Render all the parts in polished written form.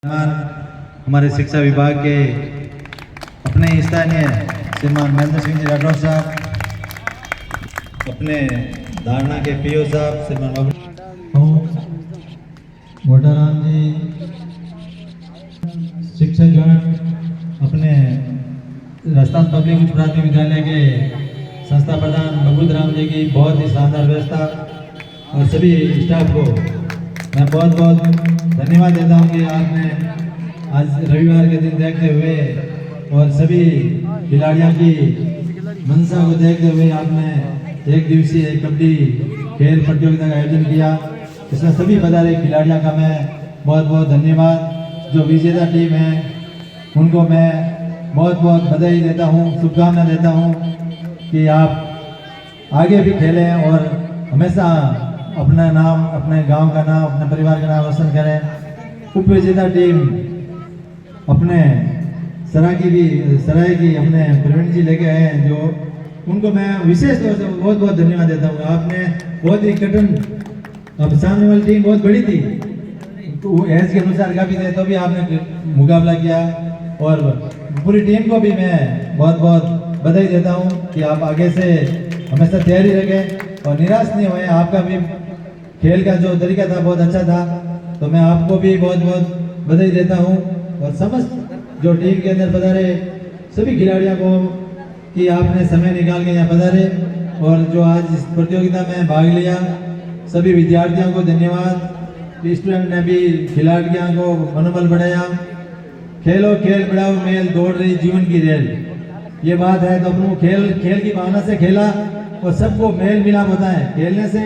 हमारे शिक्षा विभाग के अपने स्थानीय श्रीमान महेंद्र सिंह जी राठौर साहब, अपने धारणा के पीओ साहब श्रीमान मोटाराम जी, शिक्षकगण, अपने राजस्थान पब्लिक उच्च प्राथमिक विद्यालय के संस्था प्रधान बबूल राम जी की बहुत ही शानदार व्यवस्था और सभी स्टाफ को मैं बहुत बहुत धन्यवाद देता हूँ कि आपने आज रविवार के दिन देखते हुए और सभी खिलाड़ियों की मंशा को देखते हुए आपने एक दिवसीय कबड्डी खेल प्रतियोगिता का आयोजन किया। इसमें सभी पधारे खिलाड़ियों का मैं बहुत बहुत धन्यवाद। जो विजेता टीम है उनको मैं बहुत बहुत बधाई देता हूँ, शुभकामना देता हूँ कि आप आगे भी खेलें और हमेशा अपना नाम, अपने गांव का नाम, अपने परिवार का नाम रोशन करें। उप विजेता टीम अपने सराय की अपने प्रवीण जी लेके आए हैं, जो उनको मैं विशेष तौर से बहुत बहुत धन्यवाद देता हूँ। आपने बहुत ही कठिन, अब सामने वाली टीम बहुत बड़ी थी तो एज के अनुसार काफी थे, तो भी आपने मुकाबला किया और पूरी टीम को भी मैं बहुत बहुत बधाई देता हूँ कि आप आगे से हमेशा तैयारी रखें और निराश नहीं हुए। आपका भी खेल का जो तरीका था बहुत अच्छा था, तो मैं आपको भी बहुत बहुत बधाई देता हूँ और समस्त जो टीम के अंदर पधारे सभी खिलाड़ियों को कि आपने समय निकाल के यहाँ पधारे और जो आज इस प्रतियोगिता में भाग लिया, सभी विद्यार्थियों को धन्यवाद। स्टूडेंट ने भी खिलाड़ियों को मनोबल बढ़ाया। खेलो खेल बढ़ाओ मेल, दौड़ रही जीवन की रेल, ये बात है। तो अपनों खेल की भावना से खेला और सबको मेल मिलाप होता है। खेलने से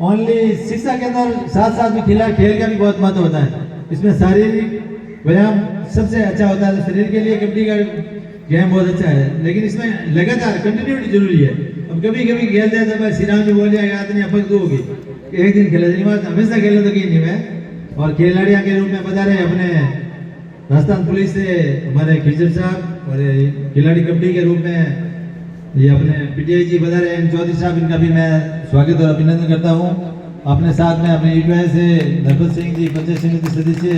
ओनली शिक्षा के अंदर साथ साथ में खेल का भी बहुत महत्व होता है। इसमें शारीरिक व्यायाम सबसे अच्छा होता है। शरीर के लिए कबड्डी का गेम बहुत अच्छा है, लेकिन इसमें लगातार कंटिन्यूटी जरूरी है। अब कभी कभी खेलते हैं तो श्री राम जी बोल जाएगा इतनी अपक तो होगी, एक दिन खेला दिन बाद हमेशा खेलने तो की नहीं मैं। और खिलाड़ियों के रूप में बता रहे अपने राजस्थान पुलिस से हमारे खिचर साहब और खिलाड़ी कबड्डी के रूप में ये अपने पीटीआई जी बता रहे हैं चौधरी साहब, इनका भी मैं स्वागत और अभिनंदन करता हूँ। अपने साथ में अपने यूटीआई से नरपत सिंह जी पंचायत समिति सदस्य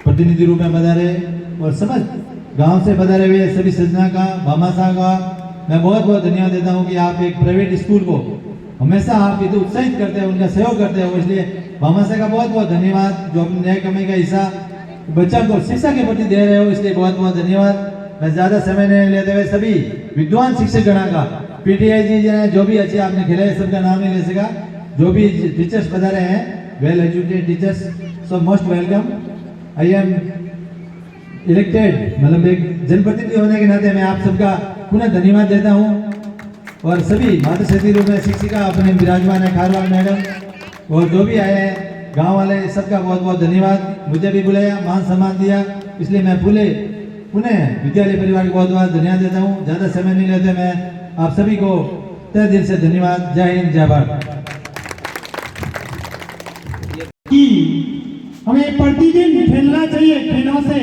प्रतिनिधि रूप में बता रहे और समस्त गांव से बता रहे हुए सभी सजना का, भामा साहब का मैं बहुत बहुत धन्यवाद देता हूँ कि आप एक प्राइवेट स्कूल को हमेशा आप इतना उत्साहित करते हैं, उनका सहयोग करते हैं। इसलिए भामा साहब का बहुत बहुत धन्यवाद, जो अपनी न्याय कमाई का हिस्सा बच्चा को शिक्षा के प्रति दे रहे हो, इसलिए बहुत बहुत धन्यवाद। मैं ज्यादा समय नहीं लेते हुए सभी विद्वान शिक्षक गणा का, पीटीआई जी ने जो भी अच्छे आपने खिलाए सबका नाम नहीं ले सका, जो भी टीचर्स बता रहे हैं, well educated teachers, so most welcome. I am elected, मतलब एक जनप्रतिनिधि होने के नाते मैं आप सबका पुनः धन्यवाद देता हूँ। और सभी मातृशक्ति रूप में शिक्षिका अपने विराजमान है खारवाल मैडम और जो भी आए हैं गांव वाले, सबका बहुत बहुत धन्यवाद। मुझे भी बुलाया, मान सम्मान दिया, इसलिए मैं पुनः विद्यालय परिवार को बहुत बहुत धन्यवाद देता हूँ। ज्यादा समय नहीं लेते, मैं आप सभी को तहे दिल से धन्यवाद। जय हिंद, जय भारत। हमें प्रतिदिन खेलना चाहिए। खेलों से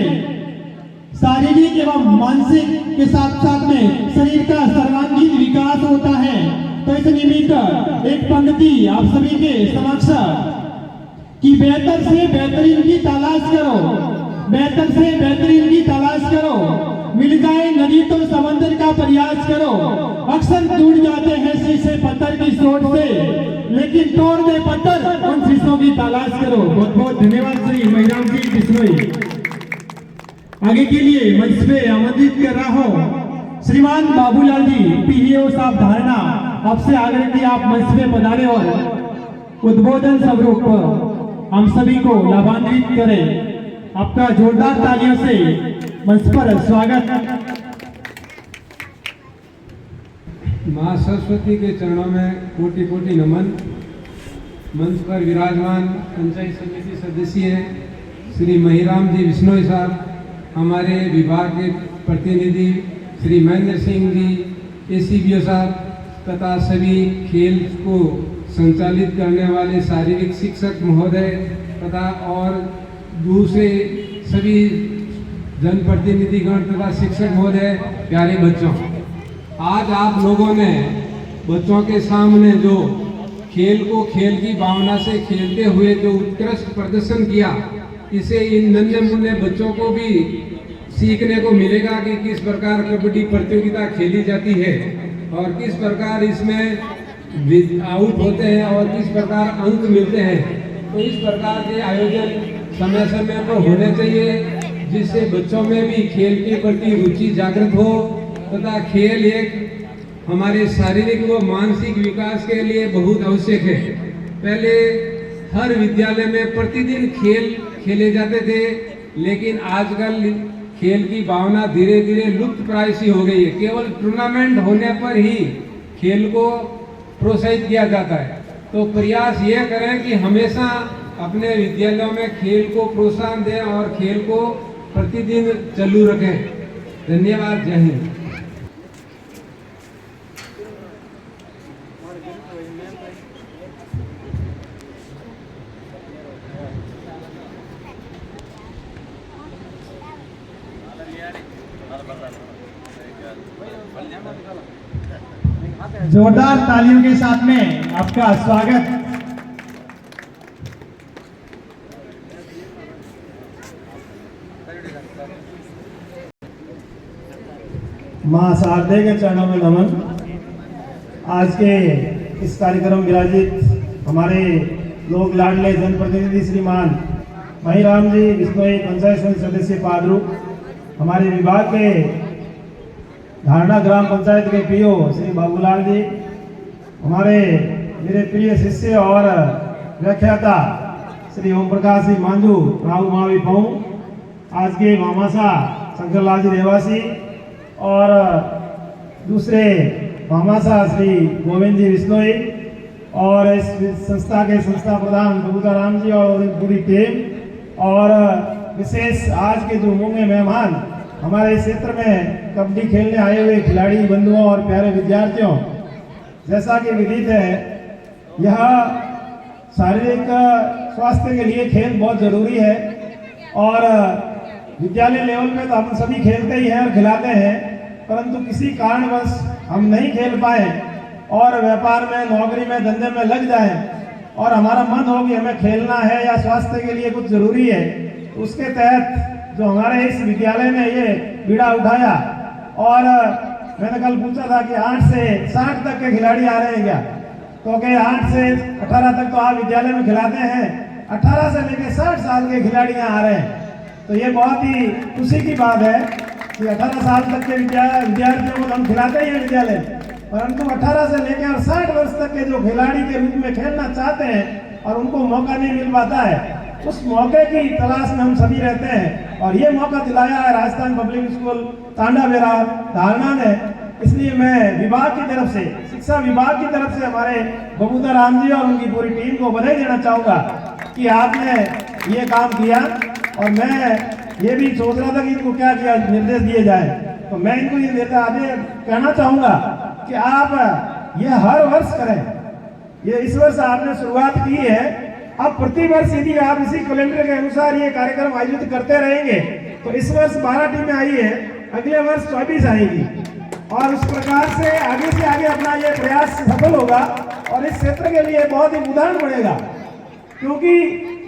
शारीरिक एवं मानसिक के साथ साथ में शरीर का सर्वांगीण विकास होता है। तो इस निमित्त एक पंक्ति आप सभी के समक्ष कि बेहतर से बेहतरीन की तलाश करो, बेहतर से बेहतरीन की तलाश करो, मिल जाए नदी तो समंदर का प्रयास करो। अक्सर टूट जाते हैं शीशे पत्थर की चोट से, लेकिन तोड़ दे पत्थर उन शीशों की तलाश करो। बहुत बहुत धन्यवाद श्री महिराम जी बिश्नोई। आगे के लिए मंच पे आमंत्रित कर रहा हूँ श्रीमान बाबूलाल जी पीओ साहब धारणा, आपसे आग्रह कि आप मंच पे पधारे और उद्बोधन स्वरूप हम सभी को लाभान्वित करें। आपका जोरदार तालियों से मंच पर स्वागत। माँ सरस्वती के चरणों में कोटि कोटि नमन। मंच पर विराजमान पंचायत समिति सदस्य श्री महिराम जी बिश्नोई साहब, हमारे विभाग के प्रतिनिधि श्री महेंद्र सिंह जी एसीबीओ साहब तथा सभी खेल को संचालित करने वाले शारीरिक शिक्षक महोदय तथा और दूसरे सभी जनप्रतिनिधिगण तथा शिक्षक महोदय, प्यारे बच्चों, आज आप लोगों ने बच्चों के सामने जो खेल को खेल की भावना से खेलते हुए जो उत्कृष्ट प्रदर्शन किया, इससे इन नन्हे मुन्ने बच्चों को भी सीखने को मिलेगा कि किस प्रकार कबड्डी प्रतियोगिता खेली जाती है और किस प्रकार इसमें आउट होते हैं और किस प्रकार अंक मिलते हैं। तो इस प्रकार के आयोजन समय समय पर होने चाहिए, जिससे बच्चों में भी खेल के प्रति रुचि जागृत हो तथा खेल एक हमारे शारीरिक व मानसिक विकास के लिए बहुत आवश्यक है। पहले हर विद्यालय में प्रतिदिन खेल खेले जाते थे, लेकिन आजकल खेल की भावना धीरे धीरे लुप्त प्राय सी हो गई है। केवल टूर्नामेंट होने पर ही खेल को प्रोत्साहित किया जाता है। तो प्रयास यह करें कि हमेशा अपने विद्यालयों में खेल को प्रोत्साहन दें और खेल को प्रतिदिन चालू रखें। धन्यवाद। जय हिंद। जोरदार तालियों के साथ में आपका स्वागत। मां शारदे के चरणों में नमन। आज के इस कार्यक्रम विराजित हमारे लोक लाडले जनप्रतिनिधि श्रीमान महिराम जी बिश्नोई पंचायत समिति सदस्य पादरू, हमारे विभाग के धारणा ग्राम पंचायत के पीओ श्री बाबूलाल जी, हमारे मेरे प्रिय शिष्य और व्याख्याता श्री ओम प्रकाश जी मांझू राहु मावी पऊ, आज के मामासा शंकरलाल जी रेवासी और दूसरे मामासा श्री गोविंद जी बिश्नोई और इस संस्था के संस्था प्रधान बबूताराम जी और उनकी पूरी टीम और विशेष आज के जो मूंगे मेहमान हमारे इस क्षेत्र में कबड्डी खेलने आए हुए खिलाड़ी बंधुओं और प्यारे विद्यार्थियों, जैसा कि विदित है यह शारीरिक स्वास्थ्य के लिए खेल बहुत जरूरी है और विद्यालय लेवल पे तो हम सभी खेलते ही हैं और खिलाते हैं, परंतु किसी कारणवश हम नहीं खेल पाए और व्यापार में, नौकरी में, धंधे में लग जाए और हमारा मन हो कि हमें खेलना है या स्वास्थ्य के लिए कुछ जरूरी है, तो उसके तहत जो हमारे इस विद्यालय ने ये बीड़ा उठाया और मैंने कल पूछा था कि 8 से 60 तक के खिलाड़ी आ रहे हैं क्या, तो कहे 8 से 18 तक तो आप विद्यालय में खिलाते हैं, 18 से लेकर 60 साल के खिलाड़ी यहाँ आ रहे हैं। तो ये बहुत ही खुशी की बात है कि 18 साल तक के विद्यार्थियों को हम खिलाते ही हैं विद्यालय, परंतु 18 से लेकर 60 वर्ष तक के जो खिलाड़ी के रूप में खेलना चाहते हैं और उनको मौका नहीं मिल पाता है, उस मौके की तलाश में हम सभी रहते हैं और ये मौका दिलाया है राजस्थान पब्लिक स्कूल तांडा बेरा धारणा ने। इसलिए मैं विभाग की तरफ से, शिक्षा विभाग की तरफ से हमारे बबूता राम जी और उनकी पूरी टीम को बधाई देना चाहूँगा कि आपने ये काम किया और मैं ये भी सोच रहा था कि इनको क्या क्या निर्देश दिए जाए, तो मैं इनको ये देता आगे कहना चाहूँगा कि आप ये हर वर्ष करें। ये इस वर्ष आपने शुरुआत की है, अब प्रति वर्ष यदि आप इसी कैलेंडर के अनुसार ये कार्यक्रम आयोजित करते रहेंगे तो इस वर्ष 12 टीमें आई है, अगले वर्ष 24 आएगी और उस प्रकार से आगे अपना ये प्रयास सफल होगा और इस क्षेत्र के लिए बहुत ही उदाहरण बनेगा, क्योंकि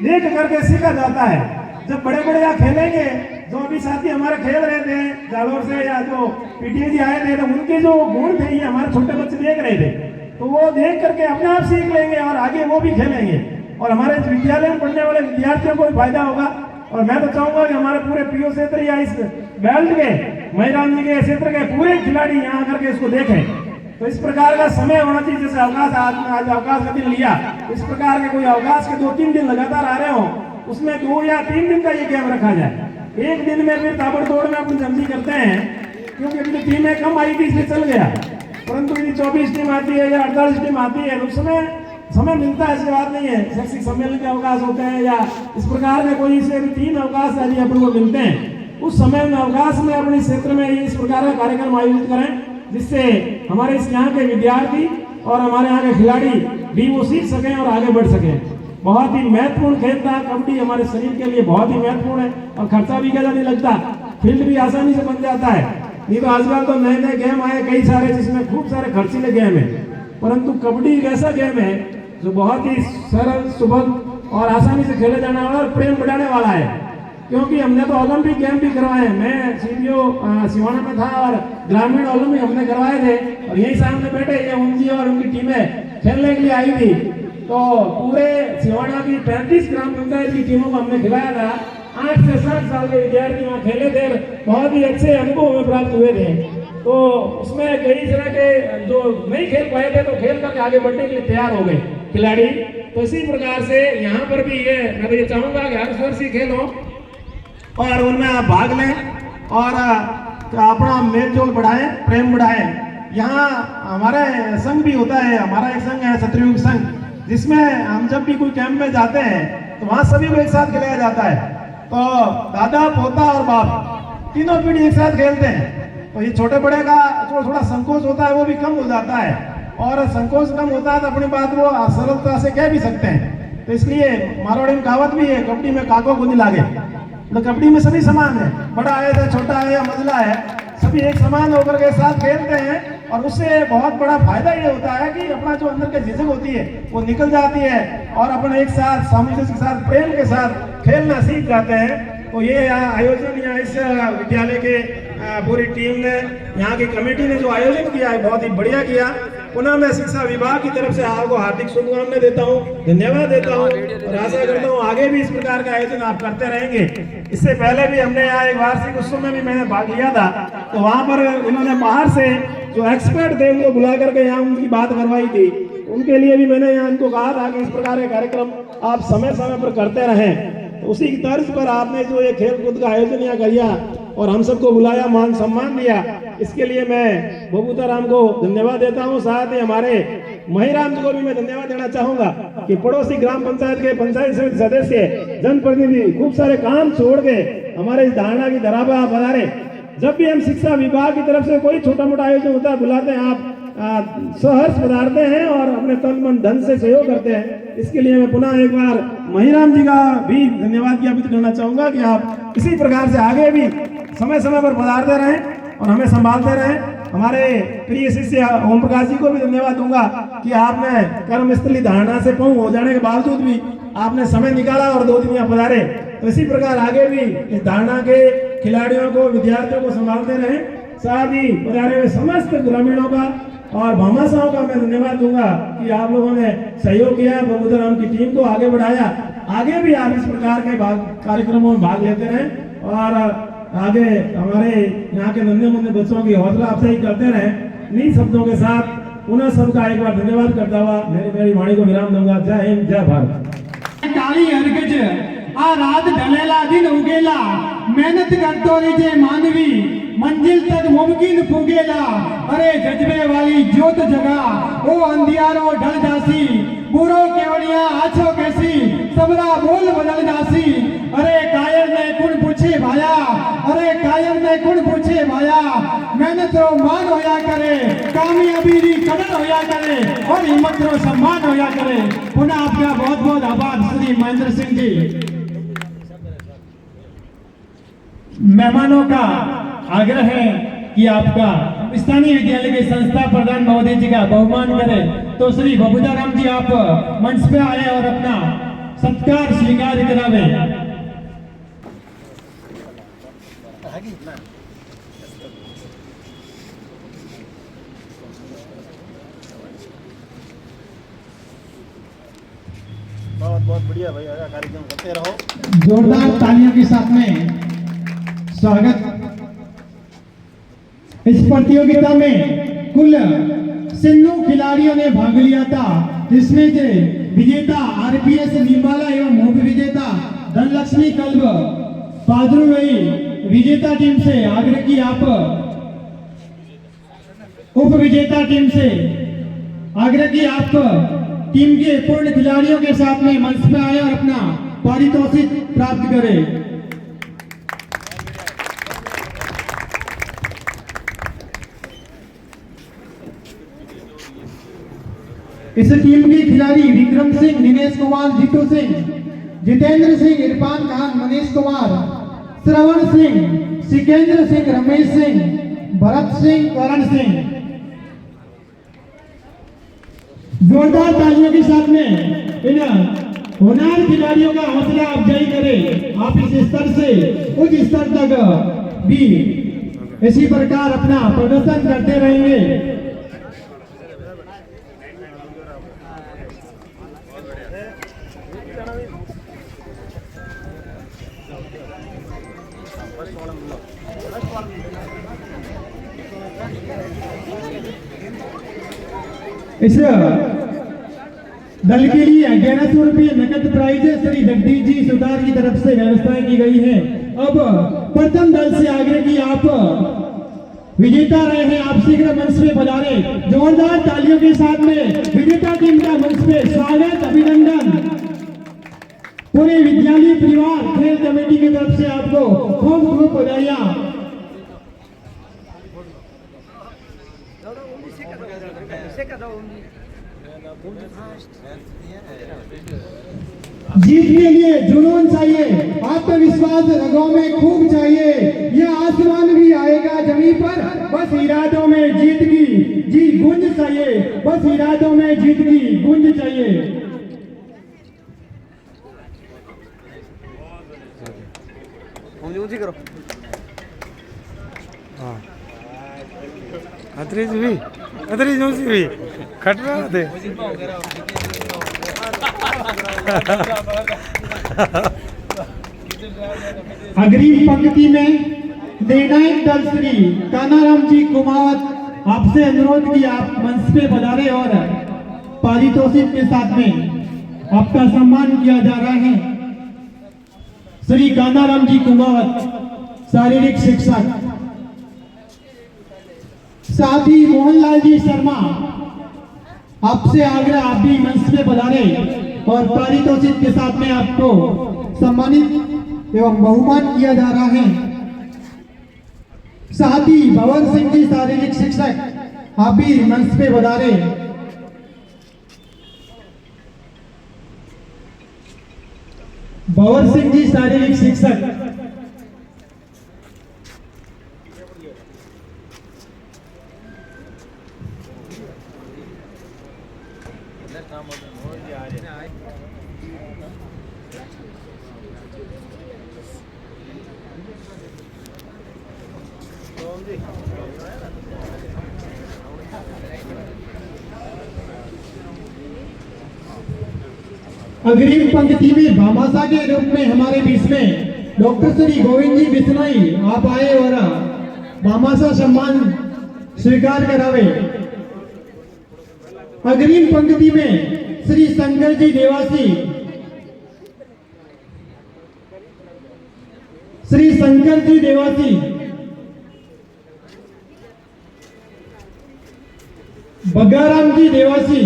देख करके सीखा जाता है। जब बड़े बड़े यहाँ खेलेंगे, जो अभी साथी हमारे खेल रहे थे जालोर से या जो पीटीए जी आए थे, तो उनके जो गुण थे ये हमारे छोटे बच्चे देख रहे थे, तो वो देख करके अपने आप सीख लेंगे और आगे वो भी खेलेंगे और हमारे विद्यालय में पढ़ने वाले विद्यार्थियों को भी फायदा होगा। और मैं तो चाहूंगा कि हमारे पूरे पीओ क्षेत्र या इस बेल्ट के महिराम जी के क्षेत्र के पूरे खिलाड़ी यहाँ आकर के इसको देखें। तो इस प्रकार का समय होना चाहिए, जैसे अवकाश आज अवकाश का दिन लिया, इस प्रकार के कोई अवकाश के 2-3 दिन लगातार आ रहे हो, उसमें 2 या 3 दिन का ये गेम रखा जाए। एक दिन में फिर ताबड़तोड़ में अपन जल्दी करते हैं, क्योंकि अभी टीमें कम आई थी इसलिए चल गया, परंतु यदि 24 टीम आती है या 48 टीम आती है तो उसमें समय मिलता है, ऐसी बात नहीं है। शैक्षिक सम्मेलन के अवकाश होते हैं या इस प्रकार के कोई से 3 अवकाश यदि अपन को मिलते हैं, उस समय में अवकाश में अपने क्षेत्र में इस प्रकार का कार्यक्रम आयोजित करें, जिससे हमारे इस यहाँ के विद्यार्थी और हमारे यहाँ के खिलाड़ी भी वो सीख सकें और आगे बढ़ सकें। बहुत ही महत्वपूर्ण खेल था कबड्डी, हमारे शरीर के लिए बहुत ही महत्वपूर्ण है और खर्चा भी ज्यादा नहीं लगता, फील्ड भी आसानी से बन जाता है। नहीं तो आजकल तो नए नए गेम आए कई सारे जिसमें खूब सारे खर्चीले गेम है, परंतु कबड्डी एक ऐसा गेम है जो बहुत ही सरल सुलभ और आसानी से खेले जाने वाला और प्रेम बढ़ाने वाला है, क्योंकि हमने तो ओलंपिक गेम भी करवाए। मैं सीपीओ सिवाना में था और ग्रामीण ओलंपिक हमने करवाए थे, और यही सामने बैठे ये ओम जी और उनकी टीमें खेलने के लिए आई थी। तो पूरे सिवाना की 35 ग्राम पंचायत की टीमों को हमने खिलाया था। 8 से 7 साल के विद्यार्थी वहाँ खेले थे, बहुत ही अच्छे अनुभव हमें प्राप्त हुए थे। तो उसमें कई तरह के जो नहीं खेल पाए थे तो खेल करके आगे बढ़ने के लिए तैयार हो गए खिलाड़ी। तो इसी प्रकार से यहाँ पर भी ये मैं तो ये चाहूँगा कि हर वर्षीय खेल हो और उनमें आप भाग लें और अपना मेल जोल बढ़ाएं, प्रेम बढ़ाएं। यहाँ हमारे संघ भी होता है, हमारा एक संघ है सतयुग संघ, जिसमें हम जब भी कोई कैंप में जाते हैं तो वहाँ सभी को एक साथ खिलाया जाता है। तो दादा, पोता और बाप तीनों पीढ़ी एक साथ खेलते हैं। तो ये छोटे बड़े का जो थोड़ा संकोच होता है वो भी कम हो जाता है, और संकोच कम होता है तो अपनी बात वो सरलता से कह भी सकते हैं। तो इसलिए मारवाड़ी में कहावत भी है, कबड्डी में काको को नहीं लागे। तो कबड्डी में सभी समान है, बड़ा है या छोटा है या मझला है, सभी एक समान होकर के साथ खेलते हैं। और उससे बहुत बड़ा फायदा ये होता है कि अपना जो अंदर की झिझक होती है वो निकल जाती है और अपन एक साथ सामंजस्य के साथ प्रेम के साथ खेलना सीख जाते हैं। तो ये आयोजन यहाँ इस विद्यालय के पूरी टीम ने, यहाँ की कमेटी ने जो आयोजन किया है बहुत ही बढ़िया किया। पुनः मैं शिक्षा विभाग की तरफ से आपको हार्दिक शुभकामनाएं देता हूँ, धन्यवाद देता हूँ, और आशा करता हूँ आगे भी इस प्रकार का आयोजन आप करते रहेंगे। इससे पहले भी हमने यहाँ एक वार्षिक उत्सव में भी मैंने भाग लिया था, तो वहाँ पर उन्होंने बाहर से जो एक्सपर्ट थे उनको बुला करके यहाँ उनकी बात करवाई थी। उनके लिए भी मैंने यहाँ उनको कहा था कि इस प्रकार के कार्यक्रम आप समय समय पर करते रहें। तो उसी की तर्ज पर आपने जो ये खेल कूद का आयोजन यहाँ किया और हम सबको बुलाया, मान सम्मान दिया, इसके लिए मैं बबूता राम को धन्यवाद देता हूँ। साथ ही हमारे महिराम जी को भी मैं धन्यवाद देना चाहूंगा कि पड़ोसी ग्राम पंचायत के पंचायत समिति सदस्य, जनप्रतिनिधि खूब सारे काम छोड़ के हमारे इस धारणा की धरा पर आप पधारे। जब भी हम शिक्षा विभाग की तरफ से कोई छोटा मोटा आयोजन होता है बुलाते हैं, आप सहर्ष पधारते हैं और अपने तन मन धन से सहयोग करते हैं। इसके लिए मैं पुनः एक बार महिराम जी का भी धन्यवाद ज्ञापित करना चाहूंगा कि आप इसी प्रकार से आगे भी समय समय पर पधारते रहें और हमें संभालते रहें। हमारे प्रिय शिष्य ओम प्रकाश जी को भी धन्यवाद दूंगा कि आपने कर्मस्थली धारणा से पहुंच हो जाने के बावजूद भी आपने समय निकाला और 2 दिन यहाँ पधारे। तो इसी प्रकार आगे भी इस धारणा के खिलाड़ियों को, विद्यार्थियों को संभालते रहें। साथ ही पधारे हुए समस्त ग्रामीणों का और भामाशाहों का मैं धन्यवाद दूंगा कि आप लोगों ने सहयोग किया, बबूता राम की टीम को आगे बढ़ाया। आगे भी आप इस प्रकार के कार्यक्रमों में भाग लेते रहें और आगे हमारे यहाँ के नन्हे मुन्ने बच्चों की हौसला अफजाई करते रहें। इन्हीं शब्दों के साथ पुनः सबका एक बार धन्यवाद करता हुआ मेरी वाणी को विराम दूंगा। जय हिंद, जय भारत। काली हरगज आ रात ढलेला दिन उगेला, मेहनत करतो रीजे मानवी मंजिल तक मुमकिन पुगेला। अरे जज्बे वाली जोत जगा ओ अंधियारो ढल जासी, बुरो केवड़िया आछो कैसी सबरा बोल बदल जासी। अरे कायर ने कुण पूछे भाया, अरे कायर ने कुण पूछे भाया, मेहनत रो मान होया करे, कामयाबी री कदर होया करे और हिम्मत रो सम्मान होया करे। पुनः आपका बहुत बहुत आभार श्री महेंद्र सिंह जी। मेहमानों का आग्रह है कि आपका स्थानीय विद्यालय के संस्था प्रधान महोदय जी का बहुमान करें। तो श्री बबूता राम जी आप मंच पे आए और अपना सत्कार स्वीकार करावे। बहुत बहुत बढ़िया भाई, ऐसा कार्यक्रम करते रहो। जोरदार तालियों के साथ में स्वागत। इस प्रतियोगिता में कुल 96 खिलाड़ियों ने भाग लिया था, जिसमें से विजेता आरपीएस निम्बाला एवं उप विजेता धनलक्ष्मी कल्ब पादरुई विजेता टीम से आग्रह की आप उप विजेता टीम से आग्रह की आप टीम के पूर्ण खिलाड़ियों के साथ में मंच पे आए और अपना पारितोषिक प्राप्त करें। इस टीम के खिलाड़ी विक्रम सिंह, दिनेश कुमार, जीतू सिंह, जितेंद्र सिंह, इरफान खान, मनीष कुमार, श्रवण सिंह, सिकेंद्र सिंह, रमेश सिंह, भरत सिंह, करण सिंह। जोरदार तालियों के साथ में इन होनहार खिलाड़ियों का हौसला अफजाई करें। आप इस स्तर से उच्च स्तर तक भी इसी प्रकार अपना प्रदर्शन करते रहेंगे। इस दल के लिए 1100 रुपये नकद प्राइज श्री जगदीश जी सुतार की तरफ से व्यवस्थाएं की गई है। अब प्रथम दल से आगे की आप विजेता रहे हैं, आप शीघ्र मंच पे पधारे। जोरदार तालियों के साथ में विजेता टीम का मंच पे स्वागत, अभिनंदन। पूरे विद्यालय परिवार खेल कमेटी की तरफ से आपको खूब खूब बधाइयां। जीत के लिए जुनून चाहिए, आत्मविश्वास रगों में खूब चाहिए। यह आसमान भी आएगा जमीन पर, बस इरादों में जीत की जी गुंज चाहिए, बस इरादों में जीत की गुंज चाहिए। ऊंची करो। अतरीज ऊंची भी खट रहा थे। अग्रिम पंक्ति में निर्णायक दल श्री कानाराम जी कुमावत आपसे अनुरोध की आप मंच पे पधारे और पारितोषिक के साथ में आपका सम्मान किया जा रहा है। श्री कानाराम जी कुमावत शारीरिक शिक्षक, साथ ही मोहनलाल जी शर्मा आपसे आग्रह आप भी मंच पे पधारे और पारितोषिक के साथ में आपको सम्मानित एवं बहुमान किया जा रहा है। साथ ही भवन सिंह जी शारीरिक शिक्षक आप भी मंच पे पधारे। भवन सिंह जी शारीरिक शिक्षक, अग्रिम पंक्ति में भामाशाह के रूप में हमारे बीच में डॉक्टर श्री गोविंद जी बिश्नोई आप आए और भामाशाह सम्मान स्वीकार करावे। अग्रिम पंक्ति में श्री शंकर जी देवासी, श्री शंकर जी देवासी, बगाराम जी देवासी,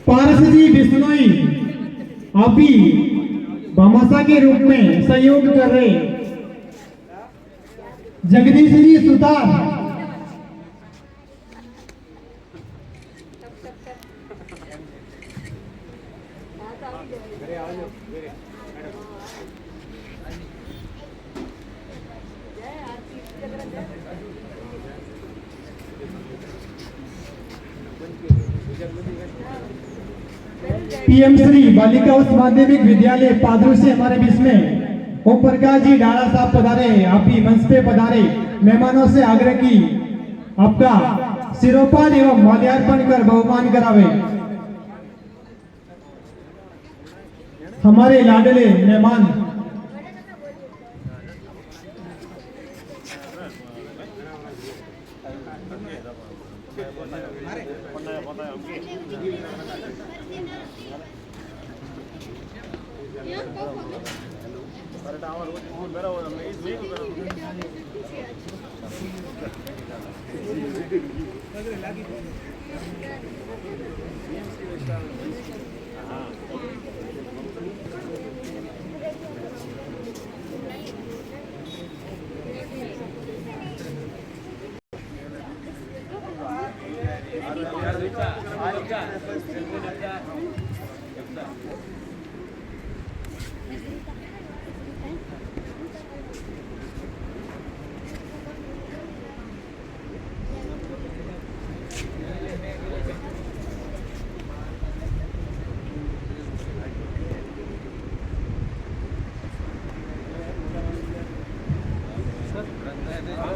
पारस जी बिश्नोई आप भी भामाशाह के रूप में सहयोग कर रहे। जगदीश जी सुतार, पीएम श्री बालिका उच्च माध्यमिक विद्यालय पादरू से हमारे बीच में ओम प्रकाश जी डाला साहब पधारे, आप भी मंच पे पधारे। मेहमानों से आग्रह की आपका सिरोपान एवं माल्यार्पण कर बहुमान करावे। हमारे लाडले मेहमान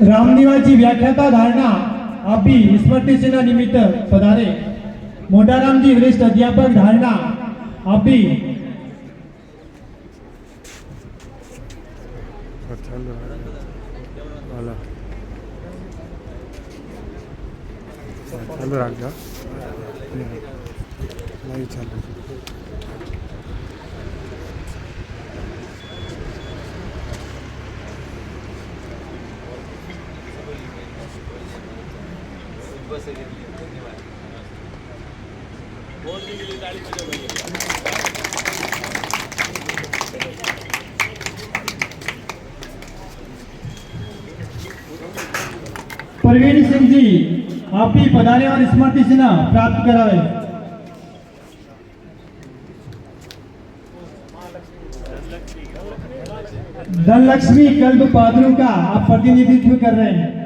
रामनिवासची व्याख्याता धारणा आपी स्मृती चिन्ह निमित्त पधारे। मोटारामजी वरिष्ठ अध्यापक धारणा आपी चालू वाला चालू रख जा नहीं चालू प्रवीण सिंह जी आप ही पधारे और स्मृति चिन्ह प्राप्त करावे। धनलक्ष्मी कल्प पादरों का आप प्रतिनिधित्व कर रहे हैं।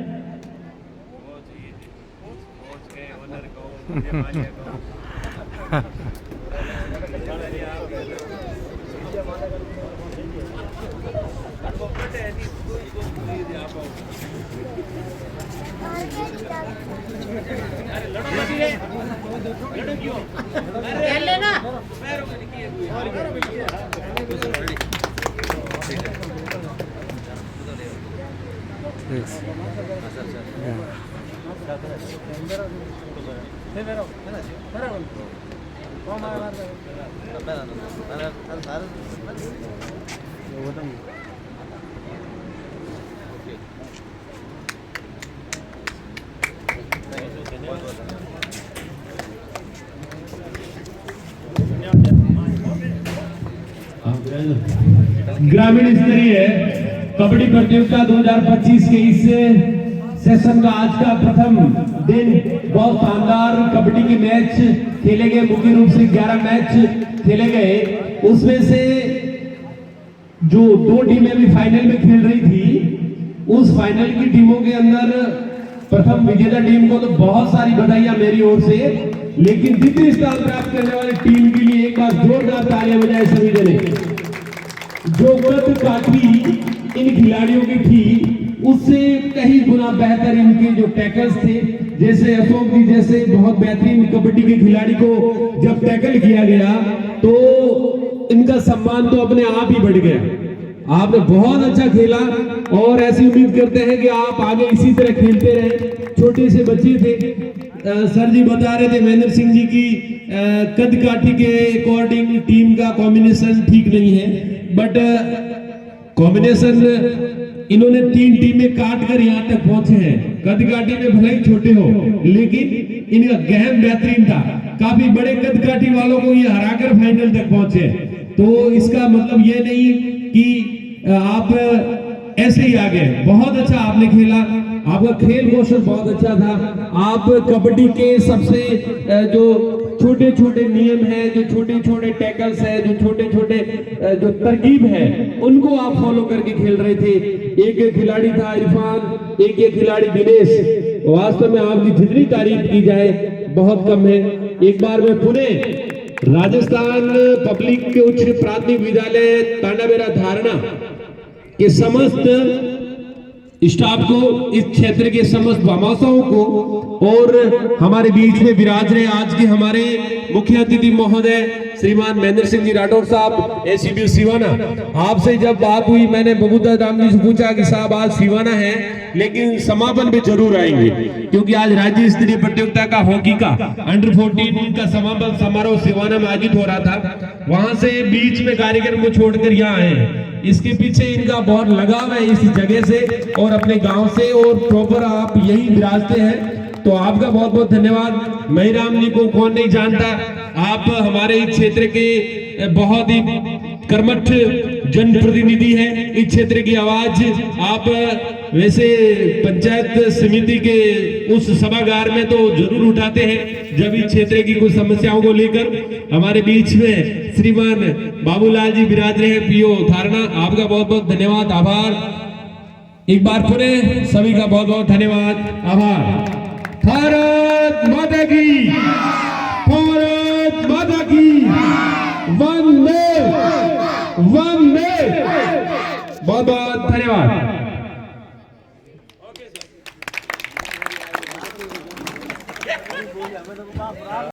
ग्रामीण स्तरीय कबड्डी प्रतियोगिता 2025 के इस सेशन का आज का प्रथम दिन बहुत शानदार कबड्डी के मैच खेले गए। मुख्य रूप से 11 मैच खेले गए, उसमें से जो 2 टीमें भी फाइनल में खेल रही थी, उस फाइनल की टीमों के अंदर प्रथम विजेता टीम को तो बहुत सारी बधाइयां मेरी ओर से, लेकिन द्वितीय स्थान प्राप्त करने वाली टीम के लिए एक बार जोरदार तालियां बजाए सभी जने। जो कद काठी इन खिलाड़ियों की थी उससे कहीं गुना बेहतर इनके जो टैकल्स थे, जैसे अशोक जी जैसे बहुत बेहतरीन कबड्डी के खिलाड़ी को जब टैकल किया गया तो इनका सम्मान तो अपने आप ही बढ़ गया। आपने बहुत अच्छा खेला और ऐसी उम्मीद करते हैं कि आप आगे इसी तरह खेलते रहे। छोटे से बच्चे थे, सर जी बता रहे थे महेंद्र सिंह जी की कद काठी के अकॉर्डिंग टीम का कॉम्बिनेशन ठीक नहीं है, बट कॉम्बिनेशन इन्होंने 3 टीमें काट कर यहाँ तक पहुंचे हैं। कद काठी में भले ही छोटे हो, लेकिन इनका गहन बेहतरीन था। काफी बड़े कद काठी वालों को ये हराकर फाइनल तक पहुंचे। तो इसका मतलब ये नहीं कि आप ऐसे ही आ गए। बहुत अच्छा आपने खेला, आपका खेल कौशल बहुत अच्छा था। आप कबड्डी के सबसे जो छोटे छोटे नियम हैं, जो छोटे छोटे टैकल्स हैं, जो छोटे छोटे जो तरकीब है, उनको आप फॉलो करके खेल रहे थे। एक खिलाड़ी था इरफान, एक खिलाड़ी दिनेश। वास्तव में आपकी जितनी तारीफ की जाए बहुत कम है। एक बार मैं पुणे राजस्थान पब्लिक उच्च प्राथमिक विद्यालय तांडाबेरा धारणा के समस्त स्टाफ को, इस क्षेत्र के समस्त भामाशाओं को और हमारे बीच में विराज रहे आज के हमारे मुख्य अतिथि महोदय श्रीमान महेंद्र सिंह जी राठौर साहब एसीबी सिवाना। आपसे जब बात हुई मैंने बबूता राम जी से पूछा कि साहब आज सिवाना है लेकिन समापन पे जरूर आएंगे, क्योंकि आज राज्य स्तरीय प्रतियोगिता का हॉकी का अंडर 14 का समापन समारोह सिवाना में आयोजित हो रहा था। वहां से बीच में कार्यक्रम को छोड़कर यहाँ आए हैं। इसके पीछे इनका बहुत लगाव है इस जगह से और अपने गांव से, और प्रॉपर आप यही विराजते हैं। तो आपका बहुत बहुत धन्यवाद। महिराम जी को कौन नहीं जानता, आप हमारे इस क्षेत्र के बहुत ही कर्मठ जनप्रतिनिधि है। इस क्षेत्र की आवाज आप वैसे पंचायत समिति के उस सभागार में तो जरूर उठाते हैं जब इस क्षेत्र की कुछ समस्याओं को लेकर। हमारे बीच में श्रीमान बाबूलाल जी विराज रहे हैं, पीओ थारना। आपका बहुत बहुत धन्यवाद, आभार। एक बार पुनः सभी का बहुत बहुत धन्यवाद, आभार। भारत माता की, भारत माता की, वंदे वंदे। बहुत बहुत धन्यवाद।